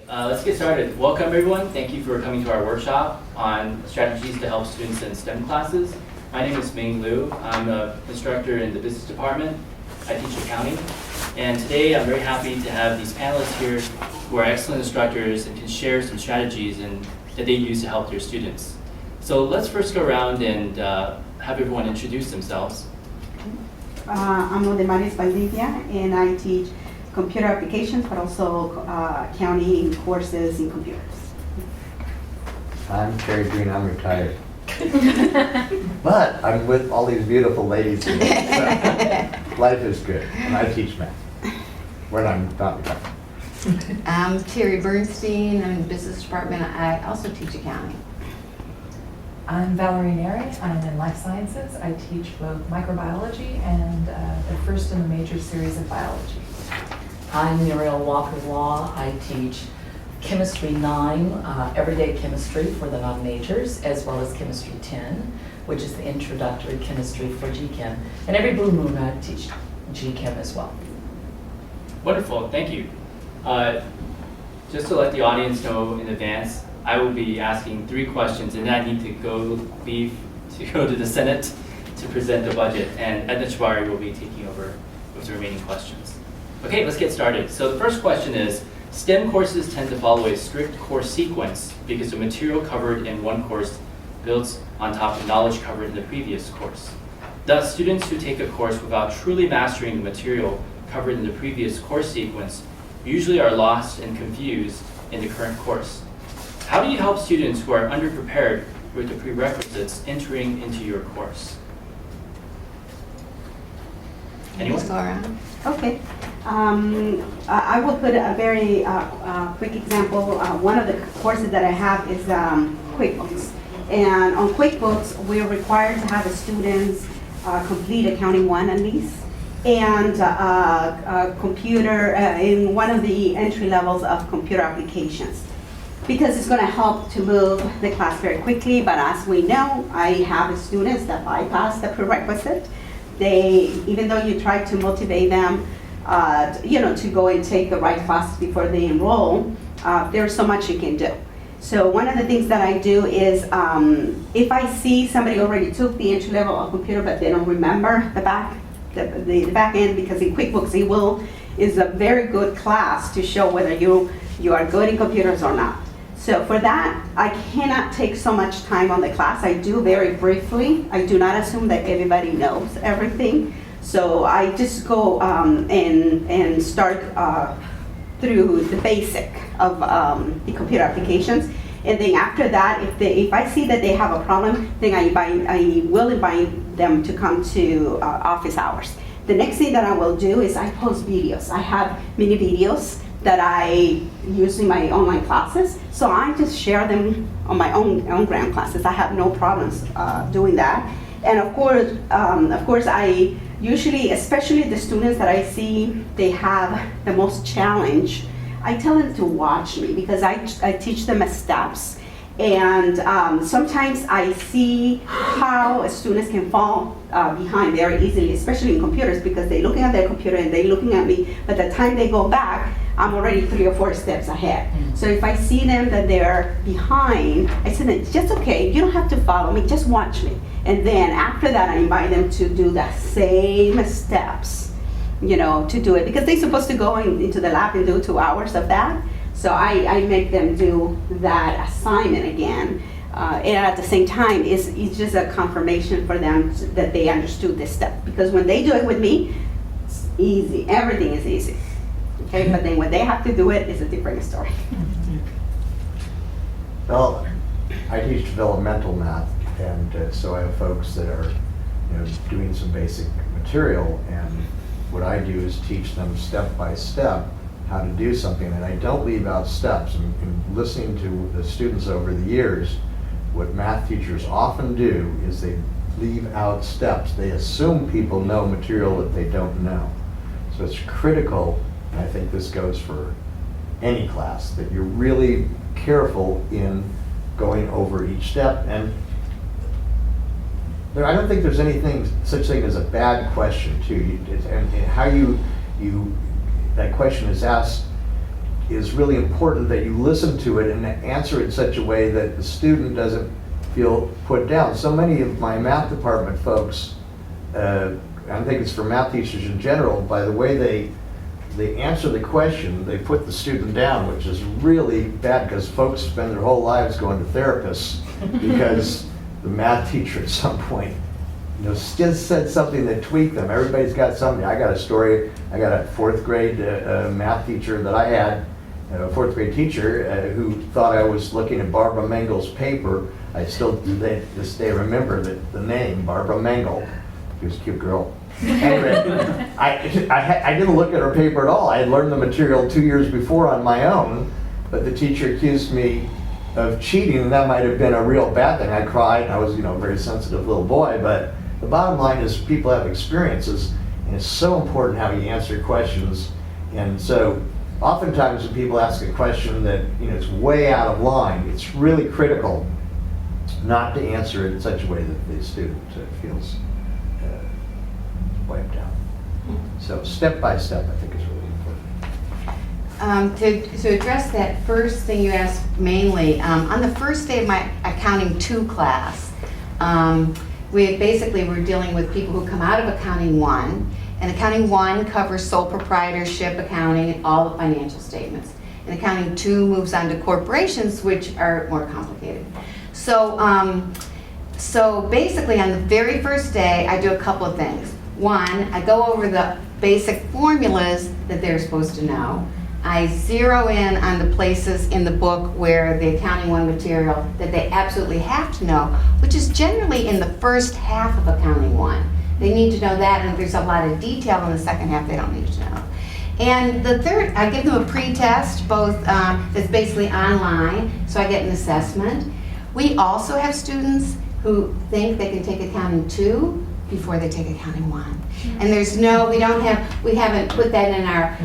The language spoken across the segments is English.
Let's get started. Welcome everyone. Thank you for coming to our workshop on strategies to help students in STEM classes. My name is Ming Lu. I'm an instructor in the business department. I teach accounting. And today I'm very happy to have these panelists here who are excellent instructors and can share some strategies that they use to help their students. So let's first go around and have everyone introduce themselves. I'm DEMARIS VALDIVIA, and I teach computer applications, but also accounting courses in computers. I'm Terry Green, I'm retired. But I'm with all these beautiful ladies here, so life is good, and I teach math when I'm not retired. I'm TERI BERNSTEIN. I'm in the business department. I also teach accounting. I'm NAREY. I'm in life sciences. I teach both microbiology and the first in the major series of biology. I'm MURIEL Law. I teach Chemistry 9, everyday chemistry for the non-majors, as well as Chemistry 10, which is the introductory chemistry for GChem. And every blue moon I teach GChem as well. Wonderful, thank you. Just to let the audience know in advance, I will be asking 3 questions, and then I need to go to the Senate to present the budget, and Edna Chhabari will be taking over with the remaining questions. Okay, let's get started. So the first question is, STEM courses tend to follow a strict course sequence because the material covered in one course builds on top of knowledge covered in the previous course. Thus, students who take a course without truly mastering the material covered in the previous course sequence usually are lost and confused in the current course. How do you help students who are underprepared with the prerequisites entering into your course? Anyone? Let's go around. Okay. I will put a very quick example. One of the courses that I have is QuickBooks. And on QuickBooks, we're required to have the students complete Accounting 1 at least, and computer in one of the entry levels of computer applications, because it's going to help to move the class very quickly. But as we know, I have students that bypass the prerequisite. Even though you try to motivate them, to go and take the right classes before they enroll, there's so much you can do. So one of the things that I do is, if I see somebody already took the entry level of computer, but they don't remember the back end, because in QuickBooks is a very good class to show whether you are good in computers or not. So for that, I cannot take so much time on the class. I do very briefly. I do not assume that everybody knows everything. So I just go and start through the basic of the computer applications. And then after that, if I see that they have a problem, then I will invite them to come to office hours. The next thing that I will do is I post videos. I have mini videos that I use in my online classes. So I just share them on my own gram classes. I have no problems doing that. And of course, I usually, especially the students that I see, they have the most challenge. I tell them to watch me, because I teach them as steps. And sometimes I see how students can fall behind very easily, especially in computers, because they're looking at their computer and they're looking at me. By the time they go back, I'm already 3 or 4 steps ahead. So if I see them that they're behind, I say, it's just okay, you don't have to follow me, just watch me. And then after that, I invite them to do the same steps, to do it, because they're supposed to go into the lab and do 2 hours of that. So I make them do that assignment again. And at the same time, it's just a confirmation for them that they understood this step. Because when they do it with me, it's easy, everything is easy. Okay, but then when they have to do it, it's a different story. Well, I teach developmental math, and so I have folks that are doing some basic material, and what I do is teach them step by step how to do something, and I don't leave out steps. And listening to the students over the years, what math teachers often do is they leave out steps. They assume people know material that they don't know. So it's critical, and I think this goes for any class, that you're really careful in going over each step. And I don't think there's anything such thing as a bad question too. And how that question is asked is really important that you listen to it and answer it in such a way that the student doesn't feel put down. So many of my math department folks, I think it's for math teachers in general, by the way they answer the question, they put the student down, which is really bad because folks spend their whole lives going to therapists because the math teacher at some point, just said something that tweaked them. Everybody's got something. I got a story. I got a fourth grade math teacher that I had, a fourth grade teacher who thought I was looking at Barbara Mengel's paper. I still to this day remember the name, Barbara Mengel. She was a cute girl. Anyway, I didn't look at her paper at all. I had learned the material 2 years before on my own, but the teacher accused me of cheating, and that might have been a real bad thing. I cried, and I was, a very sensitive little boy, but the bottom line is people have experiences, and it's so important how you answer questions. And so oftentimes when people ask a question that it's way out of line, it's really critical not to answer it in such a way that the student feels wiped out. So step by step, I think, is really important. To address that first thing you asked mainly, on the first day of my Accounting 2 class, we basically were dealing with people who come out of Accounting 1, and Accounting 1 covers sole proprietorship accounting and all the financial statements. And Accounting 2 moves on to corporations, which are more complicated. So, so basically on the very first day, I do a couple of things. One, I go over the basic formulas that they're supposed to know. I zero in on the places in the book where the Accounting 1 material that they absolutely have to know, which is generally in the first half of Accounting 1. They need to know that, and if there's a lot of detail in the second half, they don't need to know. And the third, I give them a pre-test, both that's basically online, so I get an assessment. We also have students who think they can take Accounting 2 before they take Accounting 1. And there's no, we haven't put that in our,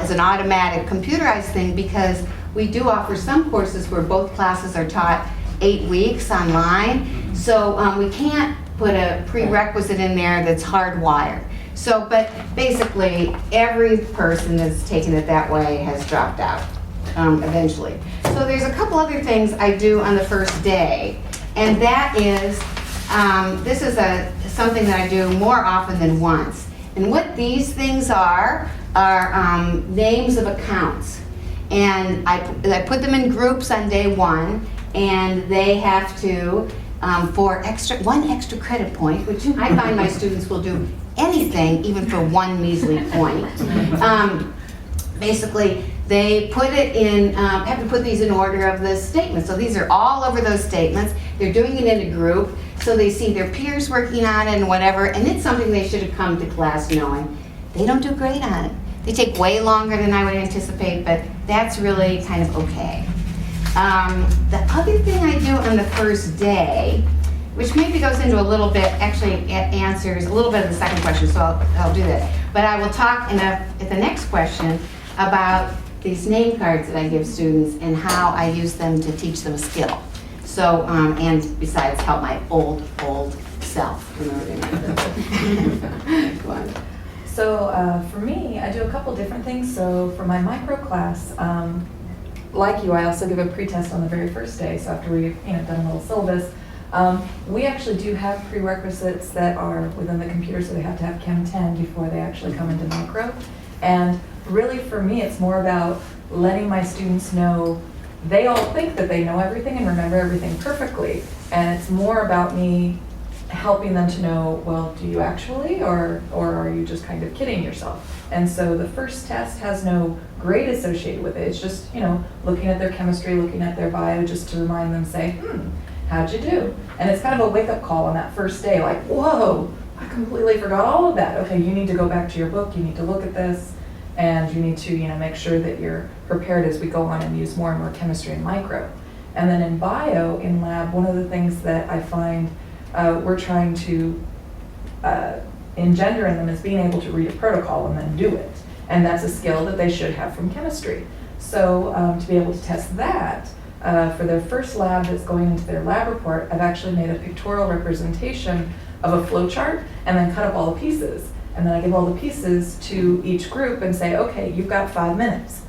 as an automatic computerized thing, because we do offer some courses where both classes are taught 8 weeks online. So we can't put a prerequisite in there that's hardwired. So, but basically, every person that's taken it that way has dropped out eventually. So there's a couple other things I do on the first day, and that is, this is something that I do more often than once. And what these things are names of accounts. And I put them in groups on day 1, and they have to, for one extra credit point, which I find my students will do anything, even for one measly point. Basically, they put it in, have to put these in order of the statements. So these are all over those statements. They're doing it in a group, so they see their peers working on it and whatever, and it's something they should have come to class knowing. They don't do great on it. They take way longer than I would anticipate, but that's really kind of okay. The other thing I do on the first day, which maybe goes into a little bit, actually answers a little bit of the second question, so I'll do that. But I will talk at the next question about these name cards that I give students and how I use them to teach them a skill. So, and besides help my old self remember. Go on. So for me, I do a couple different things. So for my micro class, like you, I also give a pre-test on the very first day. So after we've done a little syllabus, we actually do have prerequisites that are within the computer, so they have to have Chem 10 before they actually come into micro. And really for me, it's more about letting my students know they all think that they know everything and remember everything perfectly. And it's more about me helping them to know, well, do you actually, or are you just kind of kidding yourself? And so the first test has no grade associated with it. It's just, looking at their chemistry, looking at their bio, just to remind them, say, how'd you do? And it's kind of a wake-up call on that first day, like, whoa, I completely forgot all of that. Okay, you need to go back to your book, you need to look at this, and you need to, make sure that you're prepared as we go on and use more and more chemistry and micro. And then in bio, in lab, one of the things that I find we're trying to engender in them is being able to read a protocol and then do it. And that's a skill that they should have from chemistry. So to be able to test that, for their first lab that's going into their lab report, I've actually made a pictorial representation of a flow chart and then cut up all the pieces. And then I give all the pieces to each group and say, okay, you've got 5 minutes.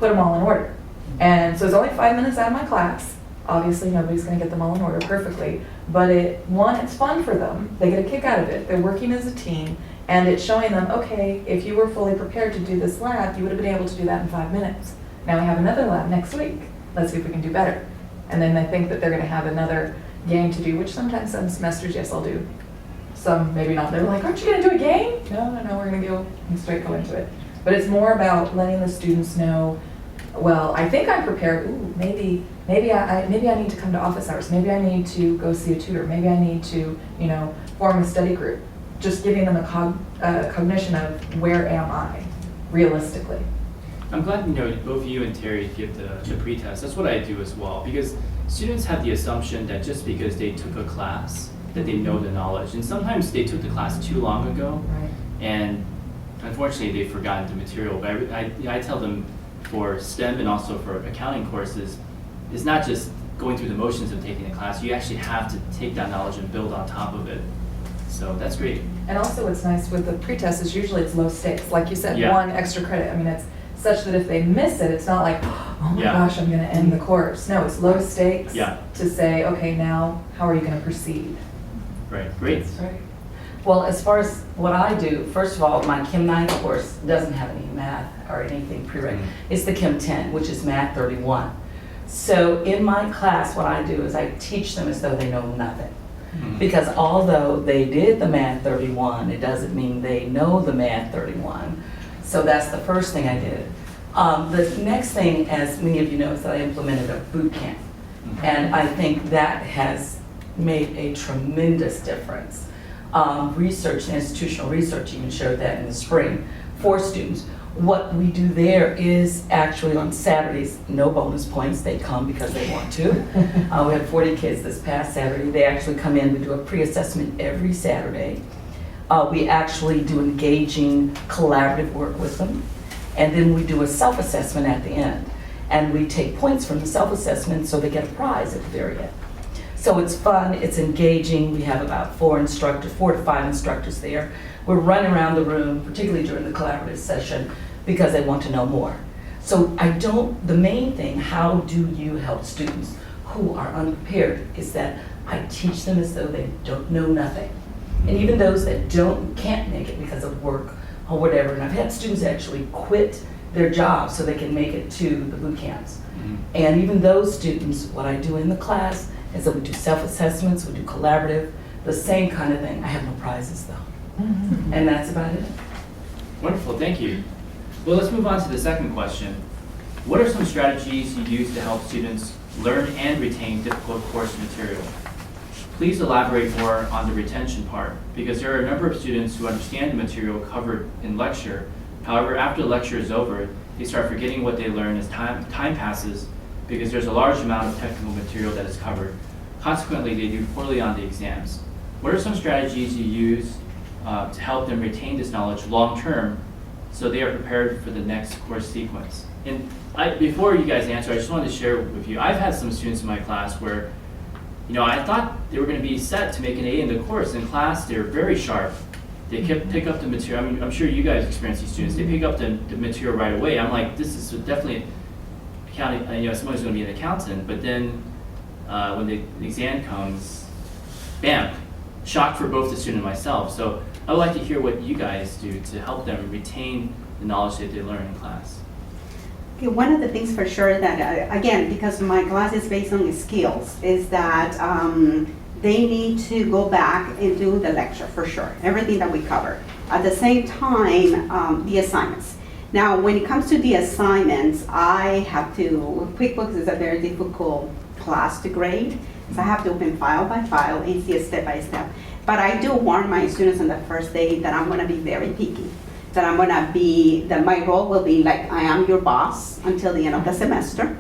put them all in order. And so it's only 5 minutes out of my class. Obviously, nobody's going to get them all in order perfectly, but it's fun for them. They get a kick out of it. They're working as a team, and it's showing them, okay, if you were fully prepared to do this lab, you would have been able to do that in 5 minutes. Now we have another lab next week. Let's see if we can do better. And then I think that they're going to have another game to do, which sometimes some semesters, yes, I'll do. Some maybe not. They're like, aren't you going to do a game? No, we're going to go into it. But it's more about letting the students know, well, I think I'm prepared. Ooh, maybe I need to come to office hours. Maybe I need to go see a tutor. Maybe I need to, form a study group. Just giving them a cognition of where am I, realistically. I'm glad both you and Terry give the pretest. That's what I do as well, because students have the assumption that just because they took a class that they know the knowledge, and sometimes they took the class too long ago, Right. and unfortunately they've forgotten the material. But I tell them for STEM and also for accounting courses, it's not just going through the motions of taking the class. You actually have to take that knowledge and build on top of it. So that's great. And also what's nice with the pretest is usually it's low stakes. Like you said, Yeah. 1 extra credit. I mean, it's such that if they miss it, it's not like, oh my Yeah. gosh, I'm going to end the course. No, it's low stakes Yeah. to say, okay, now how are you going to proceed? Right, great. That's right. Well, as far as what I do, first of all, my Chem 9 course doesn't have any math or anything prereq. It's the Chem 10, which is Math 31. So in my class, what I do is I teach them as though they know nothing. Because although they did the Math 31, it doesn't mean they know the Math 31. So that's the first thing I did. The next thing, as many of you know, is that I implemented a boot camp. And I think that has made a tremendous difference. Research, institutional research even showed that in the spring for students. What we do there is actually on Saturdays, no bonus points, they come because they want to. We had 40 kids this past Saturday. They actually come in, we do a pre-assessment every Saturday. We actually do engaging collaborative work with them. And then we do a self-assessment at the end. And we take points from the self-assessment so they get a prize at the very end. So it's fun, it's engaging. We have about 4 to 5 instructors there. We're running around the room, particularly during the collaborative session, because they want to know more. So the main thing, how do you help students who are unprepared, is that I teach them as though they don't know nothing. And even those that can't make it because of work or whatever, and I've had students actually quit their jobs so they can make it to the boot camps. And even those students, what I do in the class is that we do self-assessments, we do collaborative, the same kind of thing. I have no prizes though. And that's about it. Wonderful, thank you. Well, let's move on to the second question. What are some strategies you use to help students learn and retain difficult course material? Please elaborate more on the retention part, because there are a number of students who understand the material covered in lecture. However, after the lecture is over, they start forgetting what they learned as time passes, because there's a large amount of technical material that is covered. Consequently, they do poorly on the exams. What are some strategies you use to help them retain this knowledge long-term so they are prepared for the next course sequence? And before you guys answer, I just wanted to share with you, I've had some students in my class where, I thought they were going to be set to make an A in the course. In class, they're very sharp. They pick up the material. I mean, I'm sure you guys experience these students. They pick up the material right away. I'm like, this is definitely accounting, someone who's going to be an accountant. But then when the exam comes, bam, shock for both the student and myself. So I would like to hear what you guys do to help them retain the knowledge that they learn in class. Okay, one of the things for sure that, again, because my class is based on skills, is that they need to go back and do the lecture for sure, everything that we cover. At the same time, the assignments. Now, when it comes to the assignments, I have to, QuickBooks is a very difficult class to grade, so I have to open file by file and see it step by step. But I do warn my students on the first day that I'm gonna be very picky, that I'm gonna be, that my role will be like I am your boss until the end of the semester.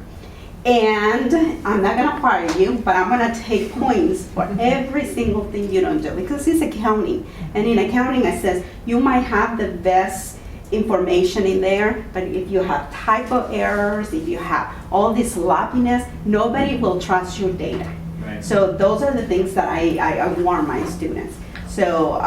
And I'm not gonna fire you, but I'm gonna take points for every single thing you don't do, because it's accounting. And in accounting, it says you might have the best information in there, but if you have typo errors, if you have all this sloppiness, nobody will trust your data. Right. So those are the things that I warn my students. So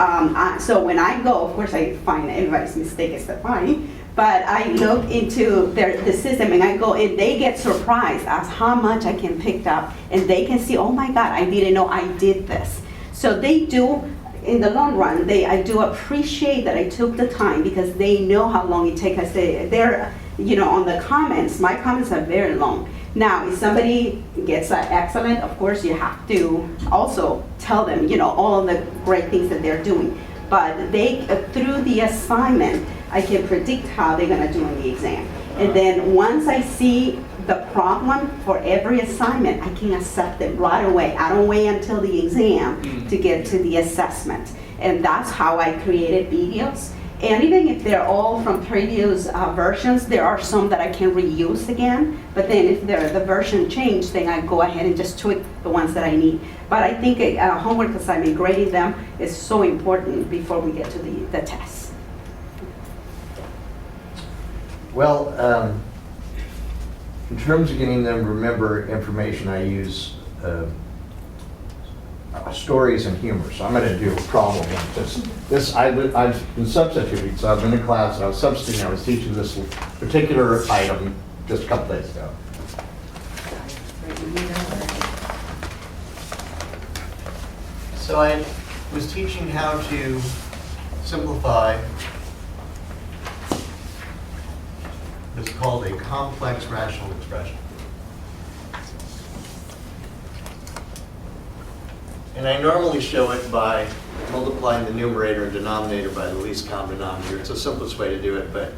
so when I go, of course I find everybody's mistake is fine, But I look into the system and I go and they get surprised as how much I can pick up, and they can see, oh my God, I didn't know I did this. So they do, in the long run, I do appreciate that I took the time because they know how long it takes us. They're, on the comments, my comments are very long. Now, if somebody gets excellent, of course you have to also tell them, all of the great things that they're doing. But they, through the assignment, I can predict how they're gonna do in the exam. And then once I see the problem for every assignment, I can accept it right away. I don't wait until the exam to get to the assessment. And that's how I created videos. And even if they're all from previous versions, there are some that I can reuse again. But then if the version changed, then I go ahead and just tweak the ones that I need. But I think a homework assignment, grading them, is so important before we get to the test. Well, in terms of getting them to remember information, I use stories and humor. So I'm going to do a problem with I've been substituting, so I've been in class and I was substituting. I was teaching this particular item just a couple days ago. So I was teaching how to simplify what's called a complex rational expression. And I normally show it by multiplying the numerator and denominator by the least common denominator. It's the simplest way to do it, but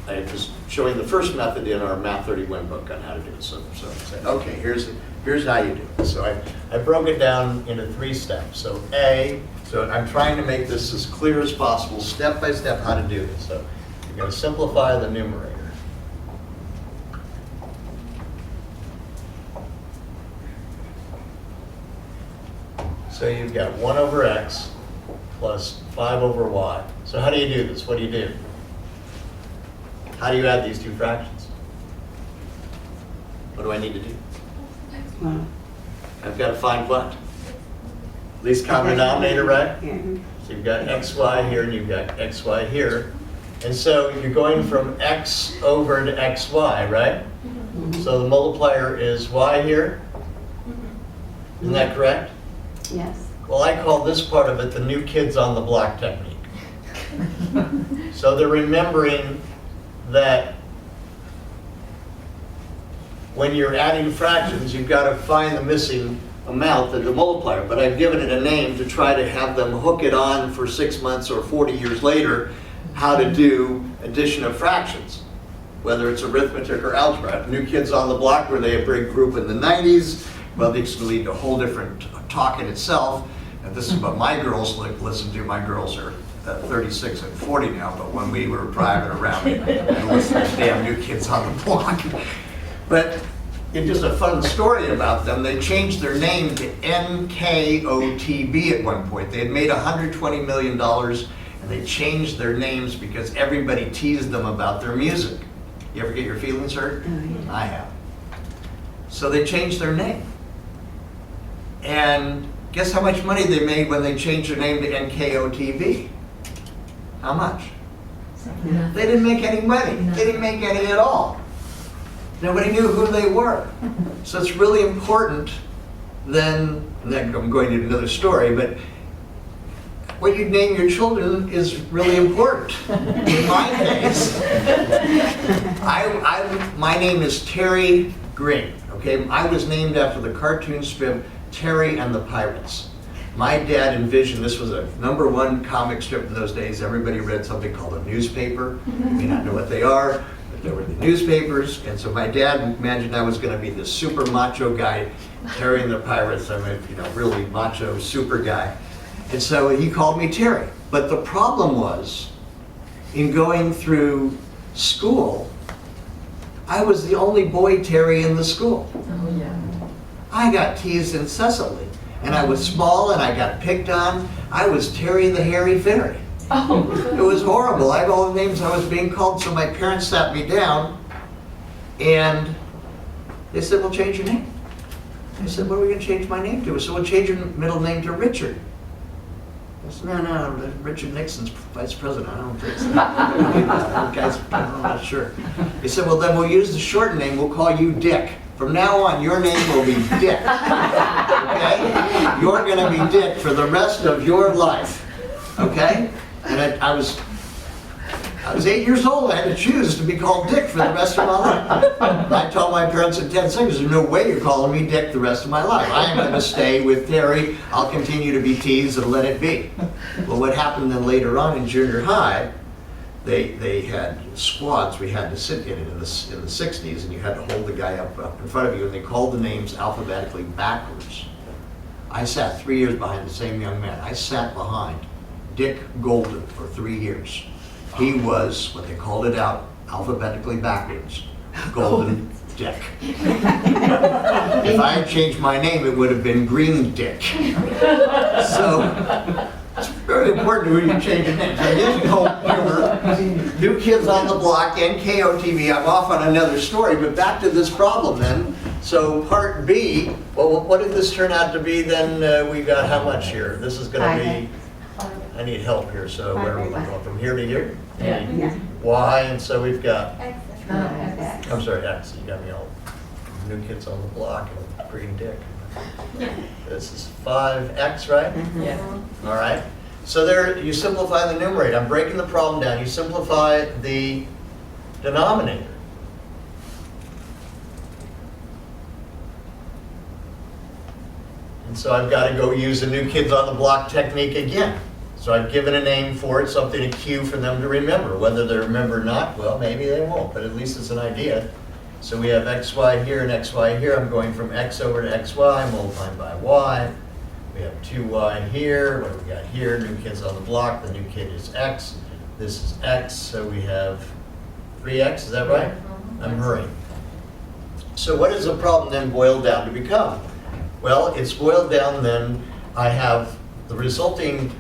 I was showing the first method in our Math 31 book on how to do it. So I said, okay, here's how you do it. So I broke it down into 3 steps. So so I'm trying to make this as clear as possible, step by step, how to do this. So you're going to simplify the numerator. So you've got 1 over x plus 5 over y. So how do you do this? What do you do? How do you add these 2 fractions? What do I need to do? I've got to find what? Least common denominator, right? So you've got xy here and you've got xy here. And so you're going from x over to xy, right? So the multiplier is y here. Isn't that correct? Yes. Well, I call this part of it the new kids on the block technique. So they're remembering that when you're adding fractions, you've got to find the missing amount, the multiplier. But I've given it a name to try to have them hook it on for 6 months or 40 years later, how to do addition of fractions, whether it's arithmetic or algebra. New Kids on the Block, where they had a big group in the 90s, well, this can lead to a whole different talk in itself. And this is what my girls listen to. My girls are 36 and 40 now, but when we were driving around and listening to damn New Kids on the Block. But it's just a fun story about them. They changed their name to NKOTB at one point. They had made $120 million, and they changed their names because everybody teased them about their music. You ever get your feelings hurt? I have. So they changed their name. And guess how much money they made when they changed their name to NKOTB? How much? They didn't make any money. They didn't make any at all. Nobody knew who they were. So it's really important then I'm going to another story, but what you name your children is really important. In my case, my name is TERI Green. Okay, I was named after the cartoon strip TERI and the Pirates. My dad envisioned, this was a #1 comic strip in those days. Everybody read something called a newspaper. You may not know what they are, but there were the newspapers. And so my dad imagined I was going to be this super macho guy, TERI and the Pirates. I'm a really macho super guy. And so he called me TERI. But the problem was, in going through school, I was the only boy TERI in the school. Oh, yeah. I got teased incessantly. And I was small and I got picked on. I was TERI the Hairy Fairy. Oh. It was horrible. I had all the names I was being called, so my parents sat me down and they said, well, change your name. I said, what are we going to change my name to? So we'll change your middle name to Richard. I said, no, Richard Nixon's vice president. I don't think so. I'm not sure. He said, well, then we'll use the short name. We'll call you Dick. From now on, your name will be Dick. Okay? You're going to be Dick for the rest of your life. Okay? And I was 8 years old. I had to choose to be called Dick for the rest of my life. I told my parents in 10 seconds, there's no way you're calling me Dick the rest of my life. I am going to stay with TERI. I'll continue to be teased and let it be. Well, what happened then later on in junior high, they had squads we had to sit in the 60s, and you had to hold the guy up in front of you, and they called the names alphabetically backwards. I sat 3 years behind the same young man. I sat behind Dick Golden for 3 years. He was, what they called it out, alphabetically backwards, Golden Dick. If I had changed my name, it would have been Green Dick. So, it's very important who you change your name. So here's Cold Humor, New Kids on the Block, and KOTV. I'm off on another story, but back to this problem then. So part B, well, what did this turn out to be then? We got how much here? This is going to be, I need help here, so where are we going? From here to here? Yeah. Y, and so we've got, X. I'm sorry, X, you got me all, New Kids on the Block and Green Dick. This is 5X, right? Yeah. All right. So there, you simplify the numerator. I'm breaking the problem down. You simplify the denominator. And so I've got to go use the New Kids on the Block technique again. So I've given a name for it, something, a cue for them to remember. Whether they remember or not, well, maybe they won't, but at least it's an idea. So we have XY here and XY here. I'm going from X over to XY, multiplying by Y. We have 2Y here. What do we got here? New Kids on the Block. The new kid is X. This is X, so we have 3X, is that right? I'm hurrying. So what does the problem then boil down to become? Well, it's boiled down then, I have the resulting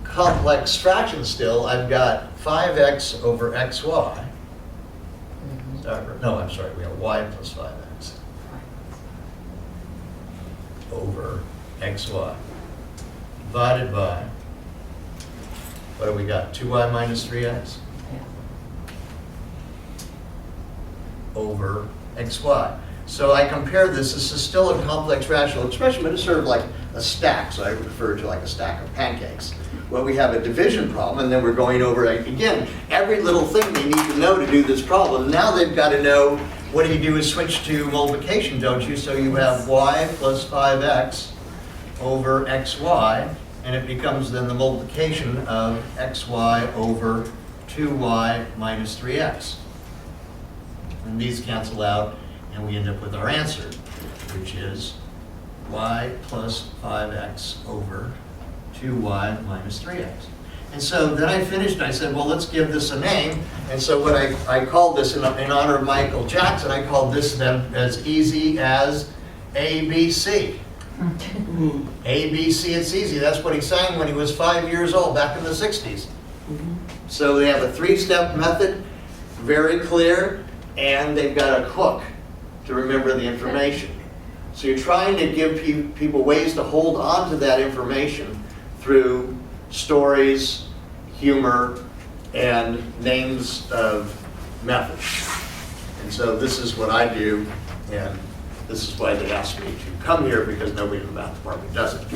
complex fraction still. I've got 5X over XY. No, I'm sorry, we have Y plus 5X over XY divided by, what do we got, 2Y minus 3X over XY. So I compare this is still a complex rational expression, but it's sort of like a stack, so I refer to like a stack of pancakes. Well, we have a division problem, and then we're going over, again, every little thing they need to know to do this problem. Now they've got to know, what do you do is switch to multiplication, don't you? So you have Y plus 5X over XY, and it becomes then the multiplication of XY over 2Y minus 3X. And these cancel out, and we end up with our answer, which is Y plus 5X over 2Y minus 3X. And so then I finished, I said, well, let's give this a name. And so what I called this, in honor of Michael Jackson, I called this then as easy as ABC. ABC, it's easy. That's what he sang when he was 5 years old, back in the 60s. So they have a 3-step method, very clear, and they've got a hook to remember the information. So you're trying to give people ways to hold on to that information through stories, humor, and names of methods. And so this is what I do, and this is why they asked me to come here, because nobody in the math department does it.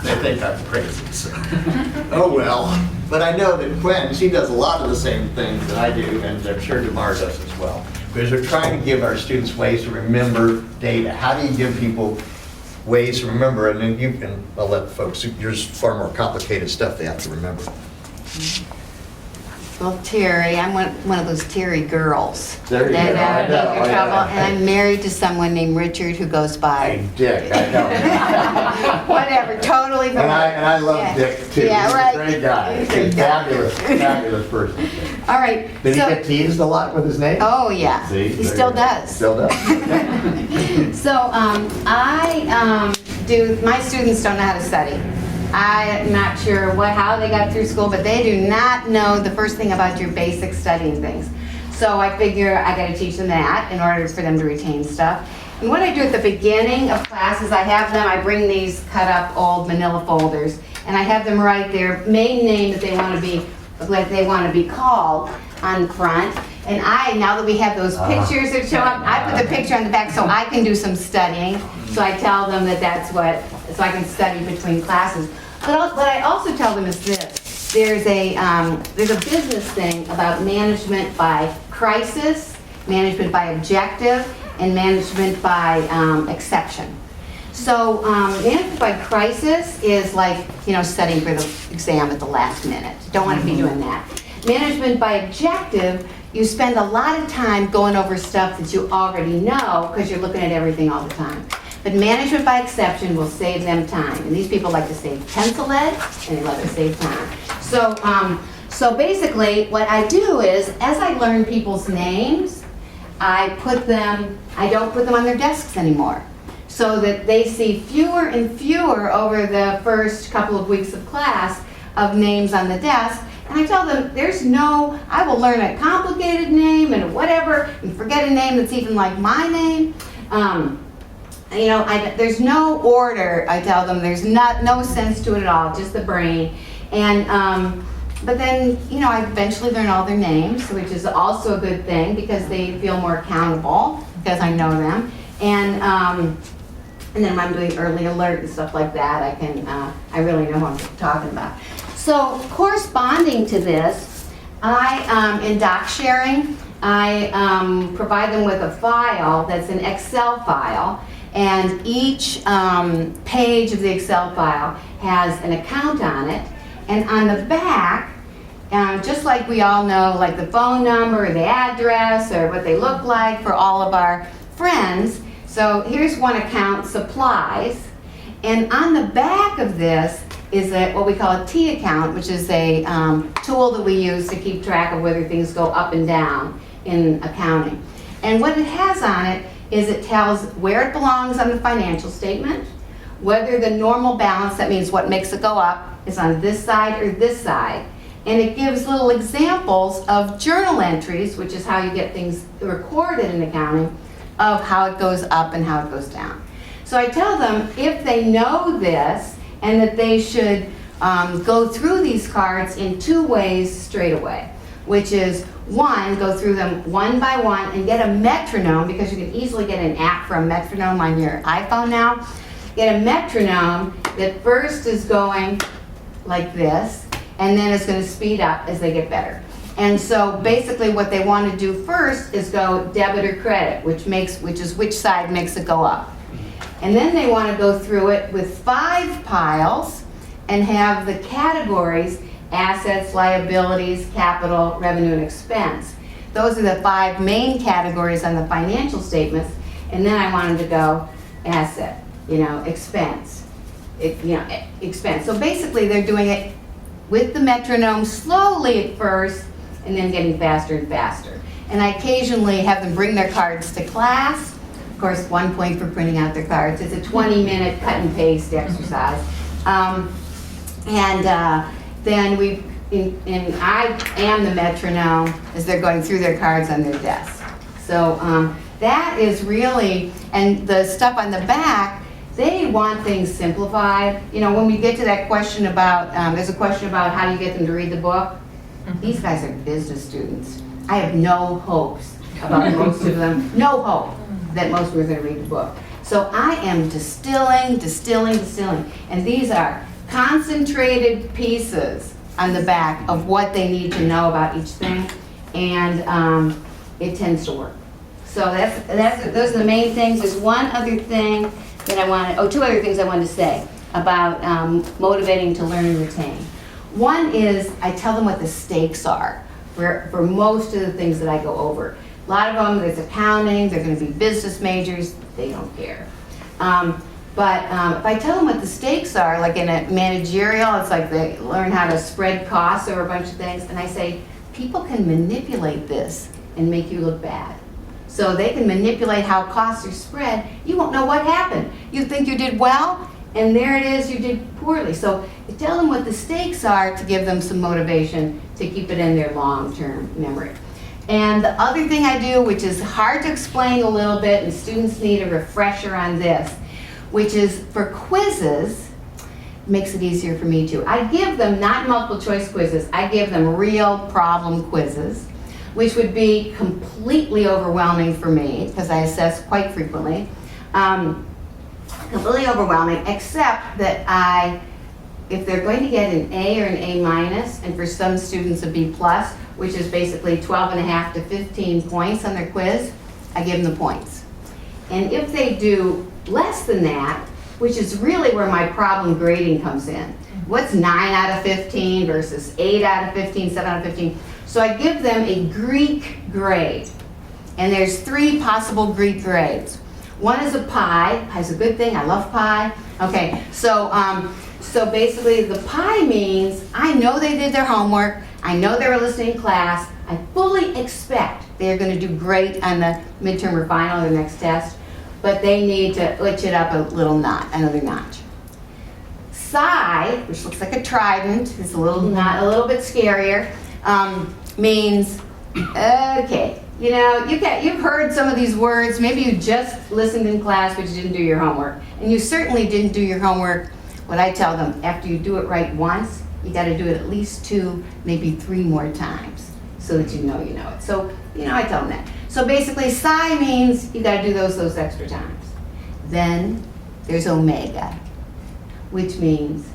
They think I'm crazy, so. Oh well. But I know that Gwen, she does a lot of the same things that I do, and I'm sure DEMARIS does as well. Because we're trying to give our students ways to remember data. How do you give people ways to remember? And then you can, I'll let folks, there's far more complicated stuff they have to remember. Well, TERI, I'm one of those TERI girls. There you go. That I know, make I trouble. know. And I'm married to someone named Richard who goes by. Hey, Dick, I know. Whatever, totally. And I love Yeah. Dick too. Yeah, He's right. a great guy. He's a fabulous person. All right. Did he so- get teased a lot with his name? Oh, yeah. See? He There still you go. does. Still does. So my students don't know how to study. I'm not sure how they got through school, but they do not know the first thing about your basic studying things. So I figure I got to teach them that in order for them to retain stuff. And what I do at the beginning of classes, I bring these cut up old manila folders, and I have them write their main name that they want to be called on front. And now that we have those pictures that show up, I put the picture on the back so I can do some studying. So I tell them that so I can study between classes. But what I also tell them is this: there's a business thing about management by crisis, management by objective, and management by exception. So management by crisis is like, studying for the exam at the last minute. Don't want to be doing that. Management by objective, you spend a lot of time going over stuff that you already know because you're looking at everything all the time. But management by exception will save them time. And these people like to save pencil lead, and they love to save time. So basically what I do is, as I learn people's names, I don't put them on their desks anymore, so that they see fewer and fewer over the first couple of weeks of class of names on the desk. And I tell them, I will learn a complicated name and whatever, and forget a name that's even like my name. There's no order, I tell them. There's no sense to it at all, just the brain. And, but then, I eventually learn all their names, which is also a good thing because they feel more accountable because I know them. And then when I'm doing early alert and stuff like that, I really know what I'm talking about. So corresponding to this, in doc sharing, I provide them with a file that's an Excel file, and each page of the Excel file has an account on it, and on the back, just like we all know, like the phone number, or the address, or what they look like for all of our friends. So here's one account, supplies, and on the back of this is what we call a T account, which is a tool that we use to keep track of whether things go up and down in accounting. And what it has on it is it tells where it belongs on the financial statement, whether the normal balance, that means what makes it go up, is on this side or this side. And it gives little examples of journal entries, which is how you get things recorded in accounting, of how it goes up and how it goes down. So I tell them if they know this, and that they should go through these cards in 2 ways straight away, which is, one, go through them one by one and get a metronome, because you can easily get an app for a metronome on your iPhone now. Get a metronome that first is going like this, and then it's going to speed up as they get better. And so basically what they want to do first is go debit or credit, which is which side makes it go up. And then they want to go through it with 5 piles and have the categories: assets, liabilities, capital, revenue, and expense. Those are the 5 main categories on the financial statements. And then I want them to go asset, expense, expense. So basically they're doing it with the metronome slowly at first, and then getting faster and faster. And I occasionally have them bring their cards to class. Of course, 1 point for printing out their cards. It's a 20-minute cut and paste exercise. Then I am the metronome as they're going through their cards on their desk. So that is really, and the stuff on the back, they want things simplified. When we get to that question about, there's a question about how do you get them to read the book. These guys are business students. I have no hopes about most of them, no hope that most of them are going to read the book. So I am distilling, and these are concentrated pieces on the back of what they need to know about each thing, and it tends to work. So those are the main things. There's one other thing that 2 other things I wanted to say about motivating to learn and retain. One is I tell them what the stakes are for most of the things that I go over. A lot of them, there's accounting, they're going to be business majors, they don't care. But if I tell them what the stakes are, like in a managerial, it's like they learn how to spread costs over a bunch of things, and I say, people can manipulate this and make you look bad. So they can manipulate how costs are spread. You won't know what happened. You think you did well, and there it is, you did poorly. So you tell them what the stakes are to give them some motivation to keep it in their long-term memory. And the other thing I do, which is hard to explain a little bit, and students need a refresher on this, which is for quizzes, makes it easier for me too. I give them not multiple choice quizzes, I give them real problem quizzes, which would be completely overwhelming for me because I assess quite frequently. Completely overwhelming, except that if they're going to get an A or an A minus, and for some students a B plus, which is basically 12.5 to 15 points on their quiz, I give them the points. And if they do less than that, which is really where my problem grading comes in. What's 9 out of 15 versus 8 out of 15, 7 out of 15? So I give them a Greek grade. And there's 3 possible Greek grades. One is a pie. Pie's a good thing. I love pie. Okay, so basically the pie means I know they did their homework. I know they were listening in class. I fully expect they're going to do great on the midterm or final or the next test. But they need to itch it up a little another notch. Psi, which looks like a trident, is a little bit scarier, means, okay, you know, you've heard some of these words, maybe you just listened in class but you didn't do your homework. And you certainly didn't do your homework. What I tell them, after you do it right once, you got to do it at least 2, maybe 3 more times so that you know it. So, you know, I tell them that. So basically, psi means you got to do those extra times. Then there's omega, which means,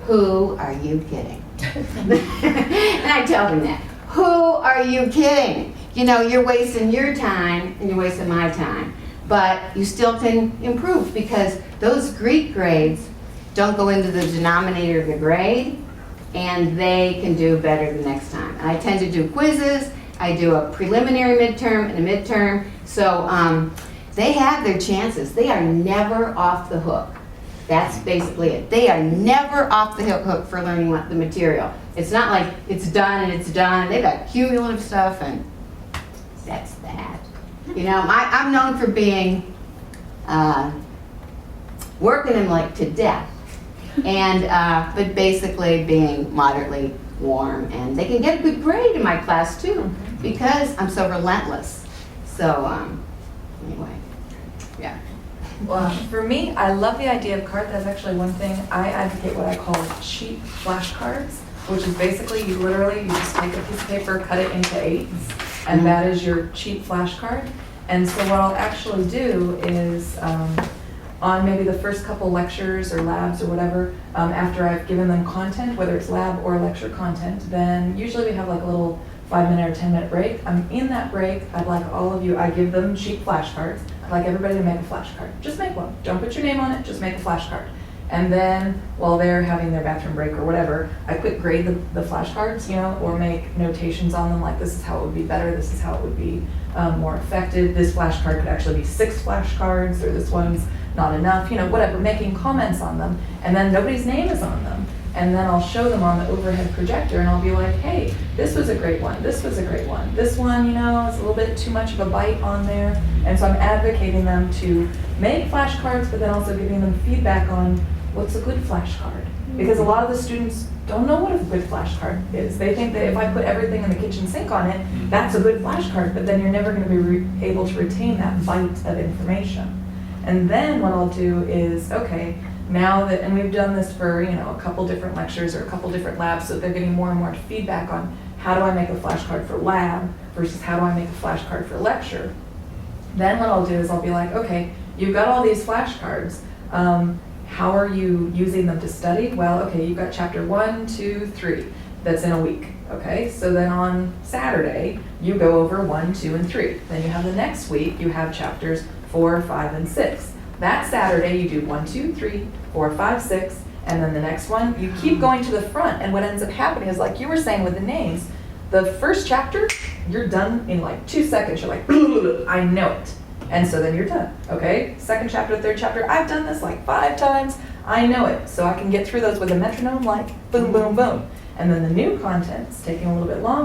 who are you kidding? And I tell them that. Who are you kidding? You know, you're wasting your time and you're wasting my time. But you still can improve because those Greek grades don't go into the denominator of the grade, and they can do better the next time. And I tend to do quizzes. I do a preliminary midterm and a midterm. So they have their chances. They are never off the hook. That's basically it. They are never off the hook for learning the material. It's not like it's done and it's done. They've got cumulative stuff, and that's that. You know, I'm known for being, working them like to death. And, but basically being moderately warm, and they can get a good grade in my class too, because I'm so relentless. So, anyway, yeah. Well, for me, I love the idea of card. That's actually one thing. I advocate what I call cheap flashcards, which is basically you just take a piece of paper, cut it into 8s, and that is your cheap flashcard. And so what I'll actually do is, on maybe the first couple lectures or labs or whatever, after I've given them content, whether it's lab or lecture content, then usually we have like a little 5-minute or 10-minute break. In that break, I'd like all of you, I give them cheap flashcards. I'd like everybody to make a flashcard. Just make one. Don't put your name on it, just make a flashcard. And then while they're having their bathroom break or whatever, I quick grade the flashcards, you know, or make notations on them like this is how it would be better, this is how it would be more effective. This flashcard could actually be 6 flashcards, or this one's not enough, you know, whatever, making comments on them, and then nobody's name is on them. And then I'll show them on the overhead projector, and I'll be like, hey, this was a great one, this was a great one. This one, you know, is a little bit too much of a bite on there. And so I'm advocating them to make flashcards, but then also giving them feedback on what's a good flashcard. Because a lot of the students don't know what a good flashcard is. They think that if I put everything in the kitchen sink on it, that's a good flashcard, but then you're never going to be able to retain that bite of information. And then what I'll do is, okay, now that, and we've done this for, you know, a couple different lectures or a couple different labs, so they're getting more and more feedback on how do I make a flashcard for lab versus how do I make a flashcard for lecture. Then what I'll do is I'll be like, okay, you've got all these flashcards. How are you using them to study? Well, okay, you've got chapter 1, 2, 3. That's in a week. Okay, so then on Saturday, you go over 1, 2, and 3. Then you have the next week, you have chapters 4, 5, and 6. That Saturday, you do 1, 2, 3, 4, 5, 6, and then the next one, you keep going to the front, and what ends up happening is, like you were saying with the names, the first chapter, you're done in like 2 seconds. You're like, I know it. And so then you're done, okay? Second chapter, third chapter, I've done this like 5 times. I know it. So I can get through those with a metronome like boom, boom, boom. And then the new content's taking a little bit longer.